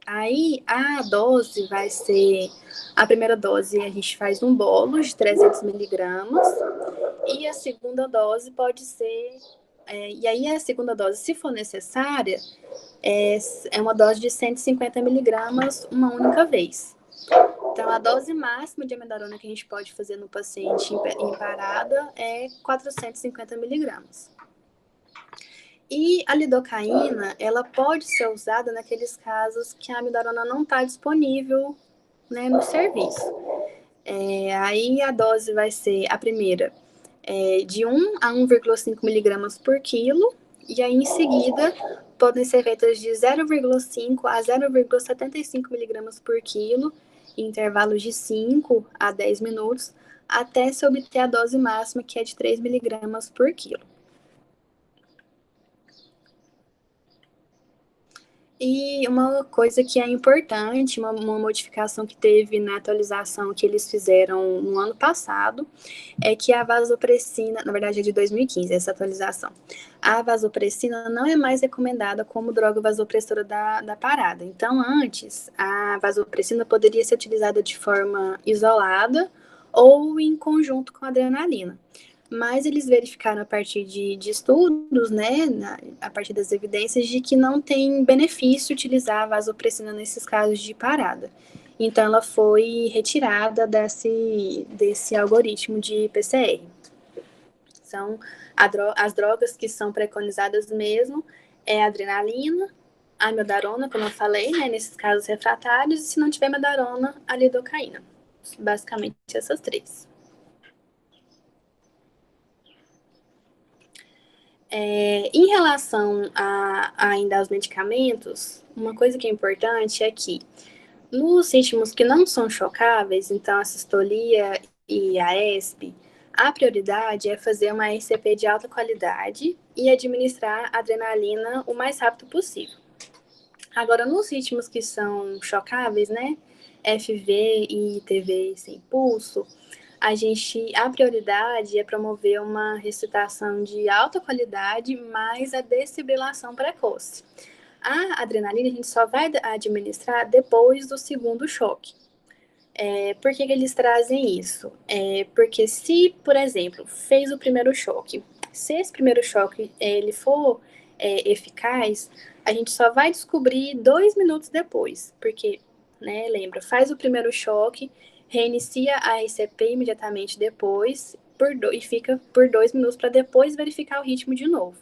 [SPEAKER 2] Aí a dose vai ser, a primeira dose a gente faz um bolo de 300 miligramas, e a segunda dose pode ser, e aí a segunda dose, se for necessária, é uma dose de 150 miligramas uma única vez. Então, a dose máxima de amiodarona que a gente pode fazer no paciente em parada é 450 miligramas. E a lidocaína, ela pode ser usada naqueles casos que a amiodarona não está disponível, né, no serviço. Aí a dose vai ser, a primeira, de 1 a 1,5 miligramas por quilo, e aí em seguida podem ser feitas de 0,5 a 0,75 miligramas por quilo, em intervalos de 5 a 10 minutos, até se obter a dose máxima, que é de 3 miligramas por quilo. E uma coisa que é importante, uma modificação que teve na atualização que eles fizeram no ano passado, é que a vasopressina, na verdade é de 2015 essa atualização, a vasopressina não é mais recomendada como droga vasopressora da parada. Então, antes, a vasopressina poderia ser utilizada de forma isolada ou em conjunto com a adrenalina. Mas eles verificaram a partir de estudos, né, a partir das evidências, de que não tem benefício utilizar a vasopressina nesses casos de parada. Então, ela foi retirada desse algoritmo de PCR. São as drogas que são preconizadas mesmo é a adrenalina, a amiodarona, como eu falei, né, nesses casos refratários, e se não tiver amiodarona, a lidocaína. Basicamente essas três. Em relação ainda aos medicamentos, uma coisa que é importante é que nos ritmos que não são chocáveis, então a sistolia e a ESP, a prioridade é fazer uma ECP de alta qualidade e administrar adrenalina o mais rápido possível. Agora, nos ritmos que são chocáveis, né, FV e TV sem pulso, a prioridade é promover uma ressuscitação de alta qualidade mais a desfibrilação precoce. A adrenalina a gente só vai administrar depois do segundo choque. Por que eles trazem isso? Porque se, por exemplo, fez o primeiro choque, se esse primeiro choque ele for eficaz, a gente só vai descobrir 2 minutos depois, porque, né, lembra, faz o primeiro choque, reinicia a RCP imediatamente depois e fica por 2 minutos para depois verificar o ritmo de novo.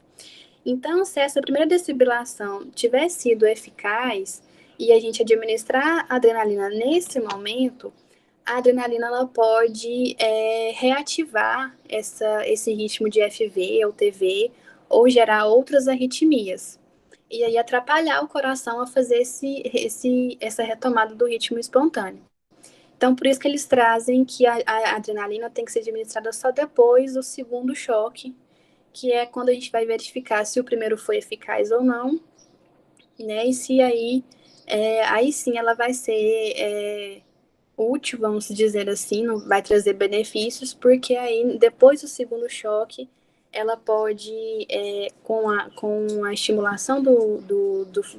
[SPEAKER 2] Então, se essa primeira desfibrilação tiver sido eficaz e a gente administrar a adrenalina nesse momento, a adrenalina ela pode reativar esse ritmo de FV ou TV ou gerar outras arritmias. E aí atrapalhar o coração a fazer essa retomada do ritmo espontâneo. Então, por isso que eles trazem que a adrenalina tem que ser administrada só depois do segundo choque, que é quando a gente vai verificar se o primeiro foi eficaz ou não, né? E se aí sim ela vai ser útil, vamos dizer assim, não vai trazer benefícios, porque aí depois do segundo choque ela pode, com a estimulação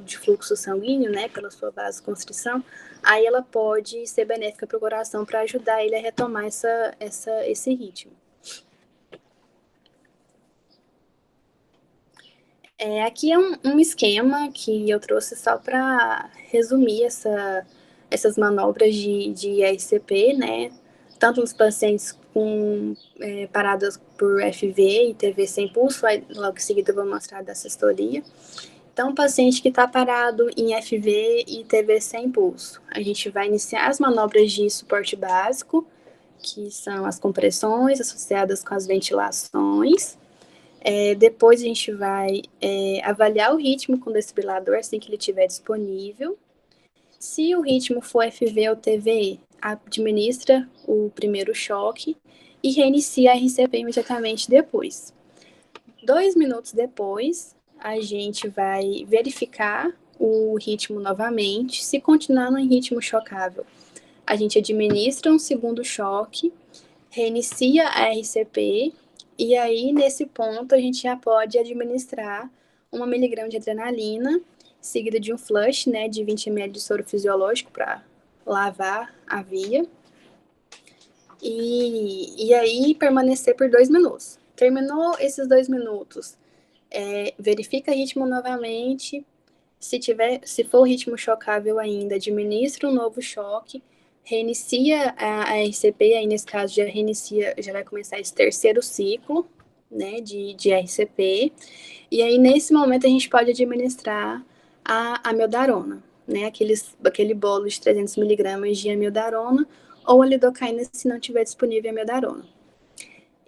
[SPEAKER 2] de fluxo sanguíneo, né, pela sua vasoconstrição, aí ela pode ser benéfica para o coração para ajudar ele a retomar esse ritmo. Aqui é um esquema que eu trouxe só para resumir essas manobras de RCP, né? Tanto nos pacientes paradas por FV e TV sem pulso, aí logo em seguida eu vou mostrar da sistolia. Então, o paciente que está parado em FV e TV sem pulso, a gente vai iniciar as manobras de suporte básico, que são as compressões associadas com as ventilações. Depois a gente vai avaliar o ritmo com o desfibrilador assim que ele estiver disponível. Se o ritmo for FV ou TV, administra o primeiro choque e reinicia a RCP imediatamente depois. 2 minutos depois, a gente vai verificar o ritmo novamente. Se continuar no ritmo chocável, a gente administra um segundo choque, reinicia a RCP. E aí, nesse ponto, a gente já pode administrar 1 miligrama de adrenalina, seguida de um flush, né, de 20 ml de soro fisiológico para lavar a via. E aí, permanecer por 2 minutos. Terminou esses 2 minutos, verifica ritmo novamente. Se for ritmo chocável ainda, administra um novo choque, reinicia a RCP, aí nesse caso já vai começar esse terceiro ciclo, né, de RCP, e aí nesse momento a gente pode administrar a amiodarona, né, aquele bolo de 300 miligramas de amiodarona, ou a lidocaína se não tiver disponível a amiodarona.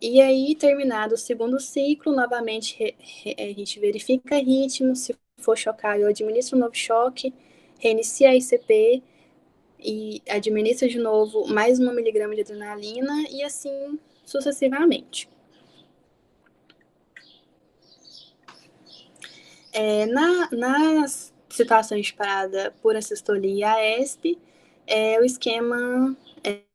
[SPEAKER 2] E aí, terminado o segundo ciclo, novamente a gente verifica ritmo, se for chocável, administra um novo choque, reinicia a ICP e administra de novo mais 1 miligrama de adrenalina e assim sucessivamente. Nas situações de parada por assistolia e AESP, o esquema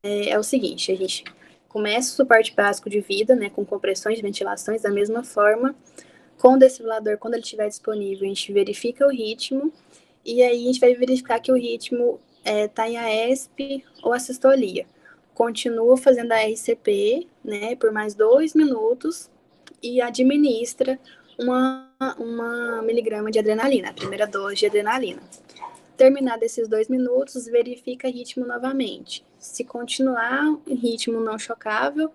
[SPEAKER 2] é o seguinte: a gente começa o suporte básico de vida, né, com compressões e ventilações da mesma forma. Com o desfibrilador, quando ele estiver disponível, a gente verifica o ritmo, e aí a gente vai verificar que o ritmo está em AESP ou assistolia. Continua fazendo a RCP, né, por mais 2 minutos, e administra 1 miligrama de adrenalina, a primeira dose de adrenalina. Terminado esses 2 minutos, verifica ritmo novamente. Se continuar ritmo não chocável,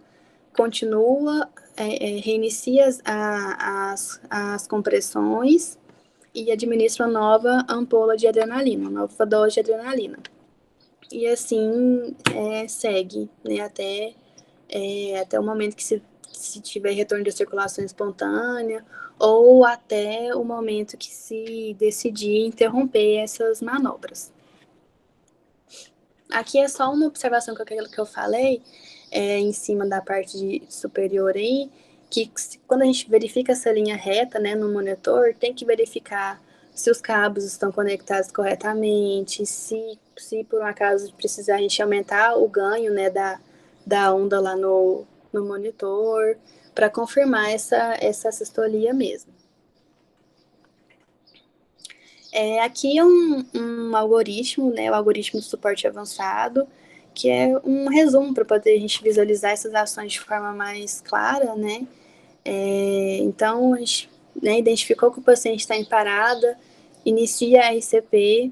[SPEAKER 2] continua, reinicia as compressões e administra uma nova ampola de adrenalina, uma nova dose de adrenalina. E assim segue, né, até o momento que se tiver retorno de circulação espontânea ou até o momento que se decidir interromper essas manobras. Aqui é só uma observação que eu falei, em cima da parte superior aí, que quando a gente verifica essa linha reta, né, no monitor, tem que verificar se os cabos estão conectados corretamente, se por um acaso precisar a gente aumentar o ganho, né, da onda lá no monitor, para confirmar essa sistolia mesmo. Aqui é um algoritmo, né, o algoritmo de suporte avançado, que é um resumo para poder a gente visualizar essas ações de forma mais clara, né? Então, a gente, né, identificou que o paciente está em parada, inicia a RCP,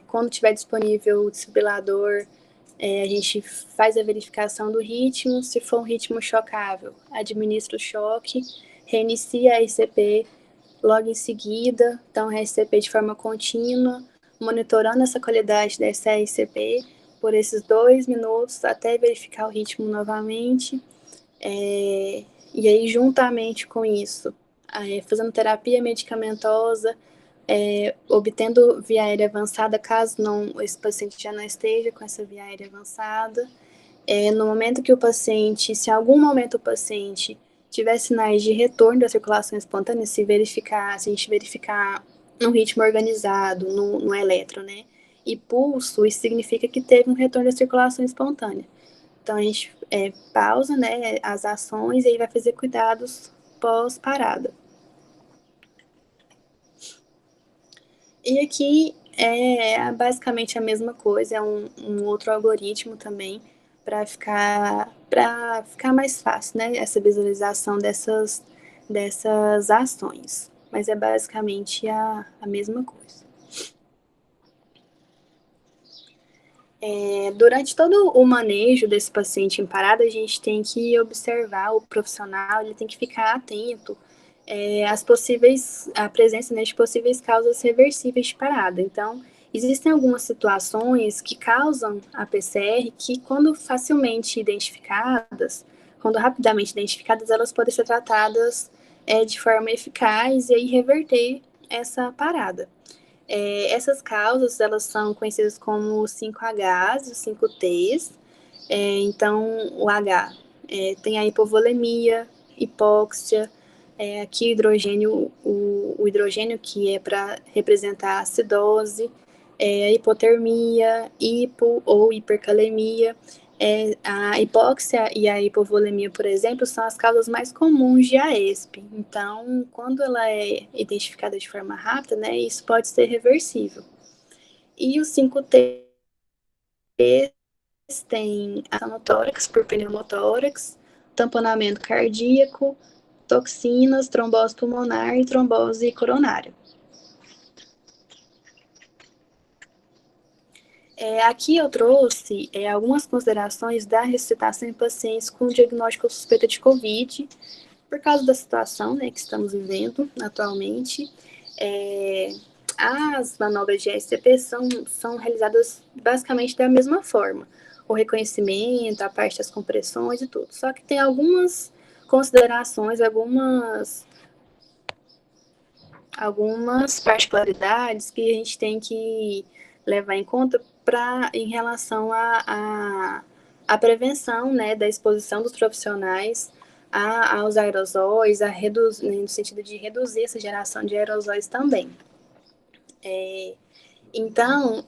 [SPEAKER 2] quando tiver disponível o desfibrilador, a gente faz a verificação do ritmo, se for um ritmo chocável, administra o choque, reinicia a RCP, logo em seguida, então RCP de forma contínua, monitorando essa qualidade dessa RCP por esses 2 minutos até verificar o ritmo novamente. E aí, juntamente com isso, fazendo terapia medicamentosa, obtendo via aérea avançada, caso não, esse paciente já não esteja com essa via aérea avançada. No momento que o paciente, se em algum momento o paciente tiver sinais de retorno da circulação espontânea, se a gente verificar um ritmo organizado no eletro, né? E pulso, isso significa que teve um retorno da circulação espontânea. Então, a gente pausa, né, as ações e aí vai fazer cuidados pós-parada. E aqui é basicamente a mesma coisa, é um outro algoritmo também para ficar mais fácil, né, essa visualização dessas ações. Mas é basicamente a mesma coisa. Durante todo o manejo desse paciente em parada, a gente tem que observar o profissional, ele tem que ficar atento à presença, né, de possíveis causas reversíveis de parada. Então, existem algumas situações que causam a PCR que, quando rapidamente identificadas, elas podem ser tratadas de forma eficaz e aí reverter essa parada. Essas causas, elas são conhecidas como 5Hs e 5Ts. Então, o H tem a hipovolemia, hipóxia, aqui o hidrogênio que é para representar a acidose, a hipotermia, hipo ou hipercalemia. A hipóxia e a hipovolemia, por exemplo, são as causas mais comuns de AESP. Então, quando ela é identificada de forma rápida, né, isso pode ser reversível. E os 5T tem ação por pneumotórax, tamponamento cardíaco, toxinas, trombose pulmonar e trombose coronária. Aqui eu trouxe algumas considerações da ressuscitação em pacientes com diagnóstico suspeita de COVID, por causa da situação, né, que estamos vivendo atualmente. As manobras de RCP são realizadas basicamente da mesma forma. O reconhecimento, a parte das compressões e tudo. Só que tem algumas considerações, algumas particularidades que a gente tem que levar em conta em relação à prevenção, né, da exposição dos profissionais aos aerosóis, no sentido de reduzir essa geração de aerosóis também. Então,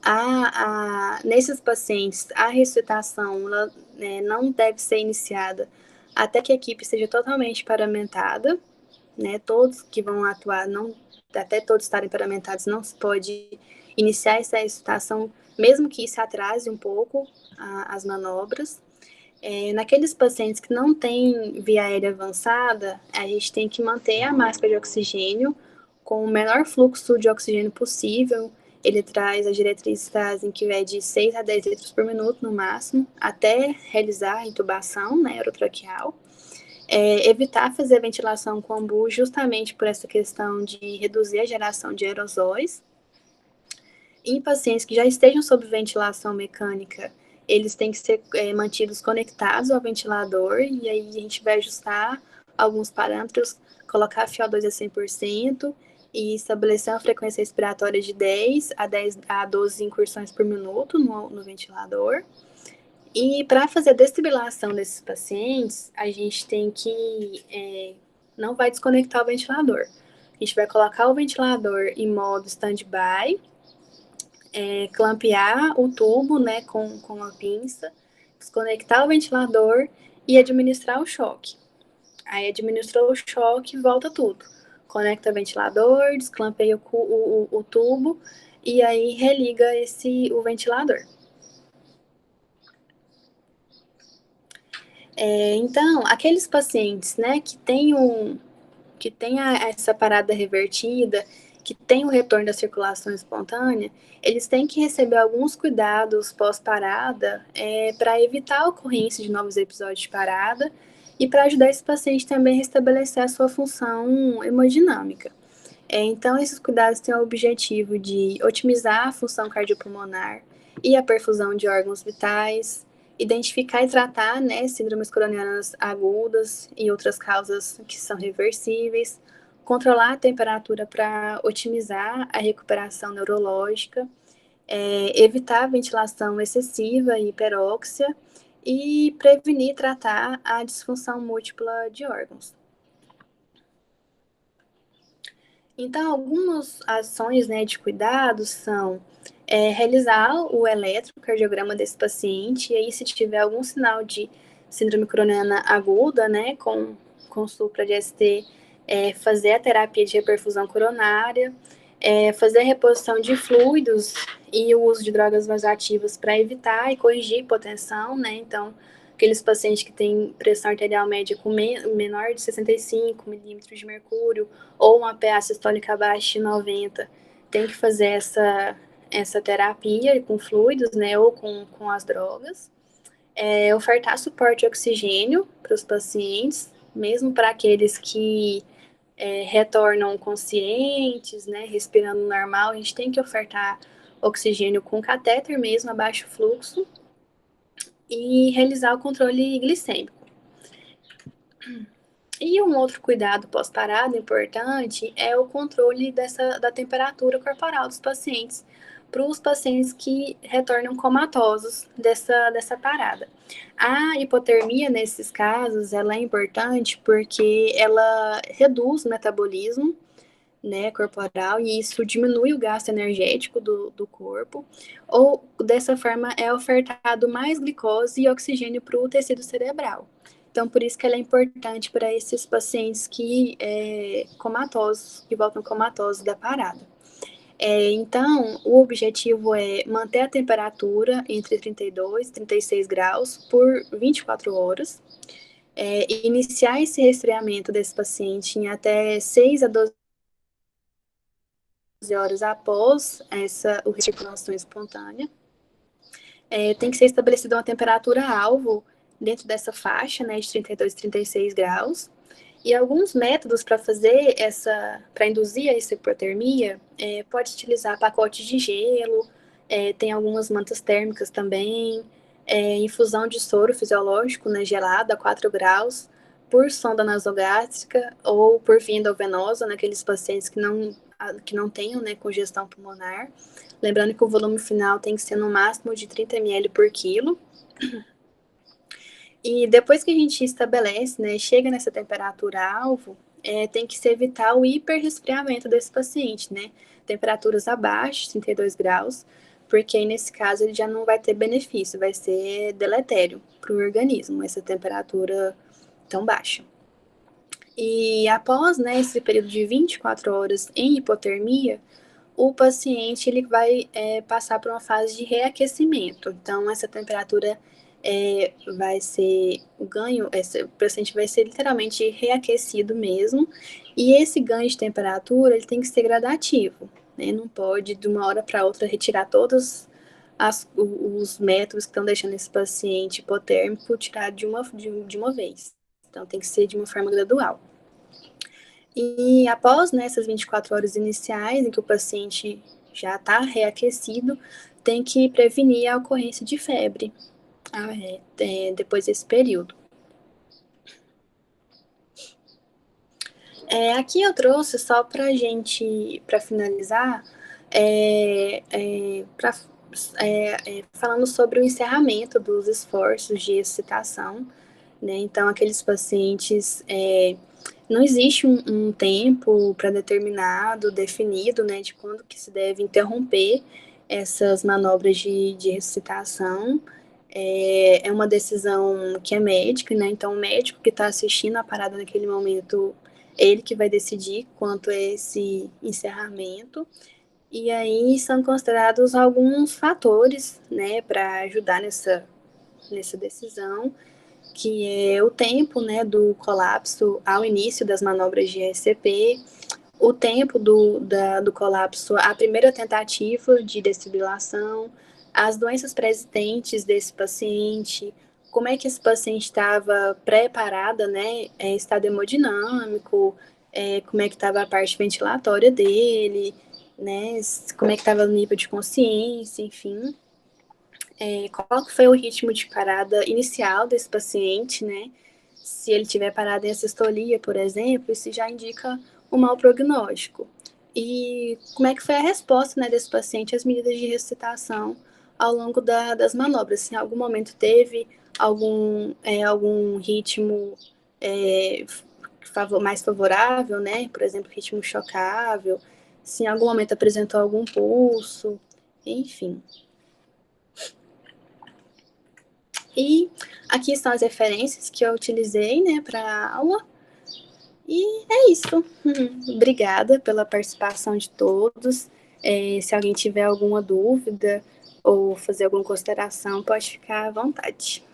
[SPEAKER 2] nesses pacientes, a ressuscitação não deve ser iniciada até que a equipe seja totalmente paramentada, né? Todos que vão atuar, até todos estarem paramentados, não se pode iniciar essa ressuscitação, mesmo que isso atrase um pouco as manobras. Naqueles pacientes que não têm via aérea avançada, a gente tem que manter a máscara de oxigênio com o menor fluxo de oxigênio possível. Ele traz, as diretrizes trazem que vai de 6 a 10 litros por minuto no máximo, até realizar a intubação, né, orotraqueal. Evitar fazer a ventilação com ambu justamente por essa questão de reduzir a geração de aerosóis. Em pacientes que já estejam sob ventilação mecânica, eles têm que ser mantidos conectados ao ventilador, e aí a gente vai ajustar alguns parâmetros, colocar a FiO2 a 100% e estabelecer uma frequência respiratória de 10 a 12 incursões por minuto no ventilador. E para fazer a desfibrilação desses pacientes, a gente tem que não vai desconectar o ventilador. A gente vai colocar o ventilador em modo stand-by, clampear o tubo, né, com a pinça, desconectar o ventilador e administrar o choque. Aí administrou o choque, volta tudo. Conecta o ventilador, desclampeia o tubo e aí religa o ventilador. Então, aqueles pacientes, né, que tem essa parada revertida, que tem o retorno da circulação espontânea, eles têm que receber alguns cuidados pós-parada para evitar a ocorrência de novos episódios de parada e para ajudar esse paciente também a restabelecer a sua função hemodinâmica. Então, esses cuidados têm o objetivo de otimizar a função cardiopulmonar e a perfusão de órgãos vitais, identificar e tratar, né, síndromes coronarianas agudas e outras causas que são reversíveis, controlar a temperatura para otimizar a recuperação neurológica, evitar a ventilação excessiva e hiperóxia e prevenir e tratar a disfunção múltipla de órgãos. Então, algumas ações, né, de cuidado são realizar o eletrocardiograma desse paciente, e aí se tiver algum sinal de síndrome coronariana aguda, né, com supra de ST, fazer a terapia de reperfusão coronária, fazer a reposição de fluidos e o uso de drogas vasoativas para evitar e corrigir hipotensão, né, então aqueles pacientes que têm pressão arterial média com menor de 65 milímetros de mercúrio ou uma PA sistólica abaixo de 90, tem que fazer essa terapia com fluidos, né, ou com as drogas. Ofertar suporte de oxigênio para os pacientes, mesmo para aqueles que retornam conscientes, né, respirando normal, a gente tem que ofertar oxigênio com catéter mesmo, a baixo fluxo, e realizar o controle glicêmico. E um outro cuidado pós-parada importante é o controle da temperatura corporal dos pacientes, para os pacientes que retornam comatosos dessa parada. A hipotermia, nesses casos, ela é importante porque ela reduz o metabolismo, né, corporal, e isso diminui o gasto energético do corpo, ou dessa forma é ofertado mais glicose e oxigênio para o tecido cerebral. Então, por isso que ela é importante para esses pacientes que comatosos, que voltam comatosos da parada. Então, o objetivo é manter a temperatura entre 32 e 36 graus por 24 horas, iniciar esse resfriamento desse paciente em até 6 a 12 horas após essa recirculação espontânea. Tem que ser estabelecida uma temperatura-alvo dentro dessa faixa, né, de 32 e 36 graus. E alguns métodos para fazer para induzir essa hipotermia, pode utilizar pacotes de gelo, tem algumas mantas térmicas também, infusão de soro fisiológico, né, gelado a 4 graus, por sonda nasogástrica ou por via endovenosa, naqueles pacientes que não tenham, né, congestão pulmonar. Lembrando que o volume final tem que ser no máximo de 30 ml por quilo. E depois que a gente estabelece, né, chega nessa temperatura-alvo, tem que se evitar o hiperresfriamento desse paciente, né? Temperaturas abaixo de 32 graus, porque aí nesse caso ele já não vai ter benefício, vai ser deletério para o organismo, essa temperatura tão baixa. E após, né, esse período de 24 horas em hipotermia, o paciente ele vai passar por uma fase de reaquecimento. Então, essa temperatura vai ser o ganho, o paciente vai ser literalmente reaquecido mesmo, e esse ganho de temperatura ele tem que ser gradativo, né? Não pode de uma hora para outra retirar todos os métodos que estão deixando esse paciente hipotérmico, tirar de uma vez. Então, tem que ser de uma forma gradual. E após, né, essas 24 horas iniciais, em que o paciente já está reaquecido, tem que prevenir a ocorrência de febre depois desse período. Aqui eu trouxe só para finalizar, falando sobre o encerramento dos esforços de excitação, né? Então, aqueles pacientes, não existe um tempo pré-determinado, definido, né, de quando que se deve interromper essas manobras de excitação. É uma decisão que é médica, né? Então, o médico que está assistindo a parada naquele momento, ele que vai decidir quanto é esse encerramento. E aí são considerados alguns fatores, né, para ajudar nessa decisão, que é o tempo, né, do colapso ao início das manobras de RCP, o tempo do colapso à primeira tentativa de desfibrilação, as doenças pré-existentes desse paciente, como é que esse paciente estava preparada, né, estado hemodinâmico, como é que estava a parte ventilatória dele, né, como é que estava o nível de consciência, enfim. Qual foi o ritmo de parada inicial desse paciente, né? Se ele tiver parada em assistolia, por exemplo, isso já indica um mau prognóstico. E como é que foi a resposta, né, desse paciente às medidas de ressuscitação ao longo das manobras? Se em algum momento teve algum ritmo mais favorável, né? Por exemplo, ritmo chocável, se em algum momento apresentou algum pulso, enfim. E aqui estão as referências que eu utilizei, né, para a aula. E é isso. Obrigada pela participação de todos. Se alguém tiver alguma dúvida ou fazer alguma consideração, pode ficar à vontade.